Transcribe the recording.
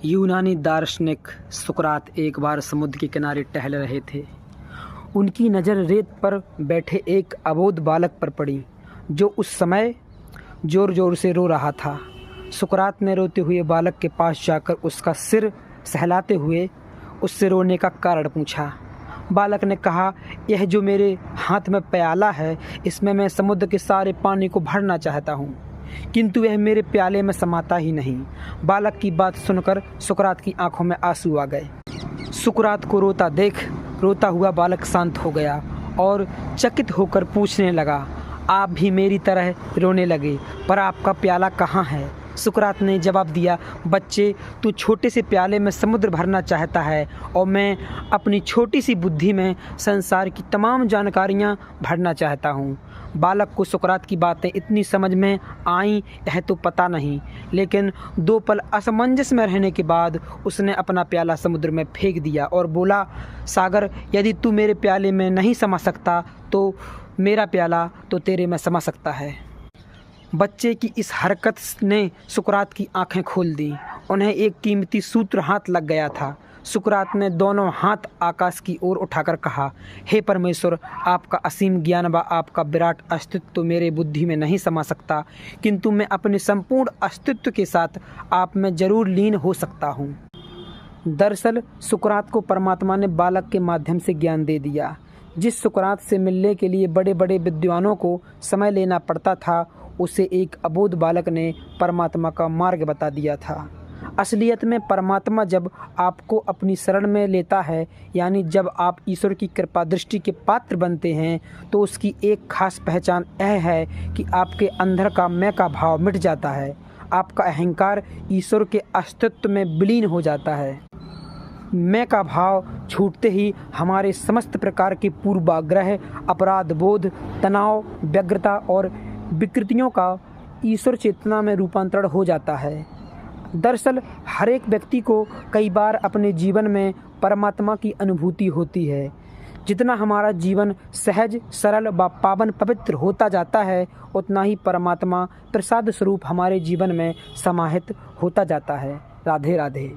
यूनानी दार्शनिक सुकरात एक बार समुद्र के किनारे टहल रहे थे। उनकी नज़र रेत पर बैठे एक अबोध बालक पर पड़ी जो उस समय ज़ोर ज़ोर से रो रहा था। सुकरात ने रोते हुए बालक के पास जाकर उसका सिर सहलाते हुए उससे रोने का कारण पूछा। बालक ने कहा, यह जो मेरे हाथ में प्याला है, इसमें मैं समुद्र के सारे पानी को भरना चाहता हूँ, किंतु यह मेरे प्याले में समाता ही नहीं। बालक की बात सुनकर सुकरात की आंखों में आंसू आ गए। सुकरात को रोता देख रोता हुआ बालक शांत हो गया और चकित होकर पूछने लगा, आप भी मेरी तरह रोने लगे, पर आपका प्याला कहाँ है? सुकरात ने जवाब दिया, बच्चे, तू छोटे से प्याले में समुद्र भरना चाहता है और मैं अपनी छोटी सी बुद्धि में संसार की तमाम जानकारियाँ भरना चाहता हूँ। बालक को सुकरात की बातें इतनी समझ में आईं यह तो पता नहीं, लेकिन 2 पल असमंजस में रहने के बाद उसने अपना प्याला समुद्र में फेंक दिया और बोला, सागर, यदि तू मेरे प्याले में नहीं समा सकता तो मेरा प्याला तो तेरे में समा सकता है। बच्चे की इस हरकत ने सुकरात की आंखें खोल दी। उन्हें एक कीमती सूत्र हाथ लग गया था। सुकरात ने दोनों हाथ आकाश की ओर उठाकर कहा, हे परमेश्वर, आपका असीम ज्ञान व आपका विराट अस्तित्व तो मेरे बुद्धि में नहीं समा सकता, किंतु मैं अपने संपूर्ण अस्तित्व के साथ आप में जरूर लीन हो सकता हूँ। दरअसल सुकरात को परमात्मा ने बालक के माध्यम से ज्ञान दे दिया। जिस सुकरात से मिलने के लिए बड़े बड़े विद्वानों को समय लेना पड़ता था, उसे एक अबोध बालक ने परमात्मा का मार्ग बता दिया था। असलियत में परमात्मा जब आपको अपनी शरण में लेता है, यानी जब आप ईश्वर की कृपा दृष्टि के पात्र बनते हैं, तो उसकी एक खास पहचान यह है कि आपके अंदर का मैं का भाव मिट जाता है। आपका अहंकार ईश्वर के अस्तित्व में विलीन हो जाता है। मैं का भाव छूटते ही हमारे समस्त प्रकार के पूर्वाग्रह, अपराध बोध, तनाव, व्यग्रता और विकृतियों का ईश्वर चेतना में रूपांतरण हो जाता है। दरअसल हर एक व्यक्ति को कई बार अपने जीवन में परमात्मा की अनुभूति होती है। जितना हमारा जीवन सहज, सरल व पावन पवित्र होता जाता है, उतना ही परमात्मा प्रसाद स्वरूप हमारे जीवन में समाहित होता जाता है। राधे राधे।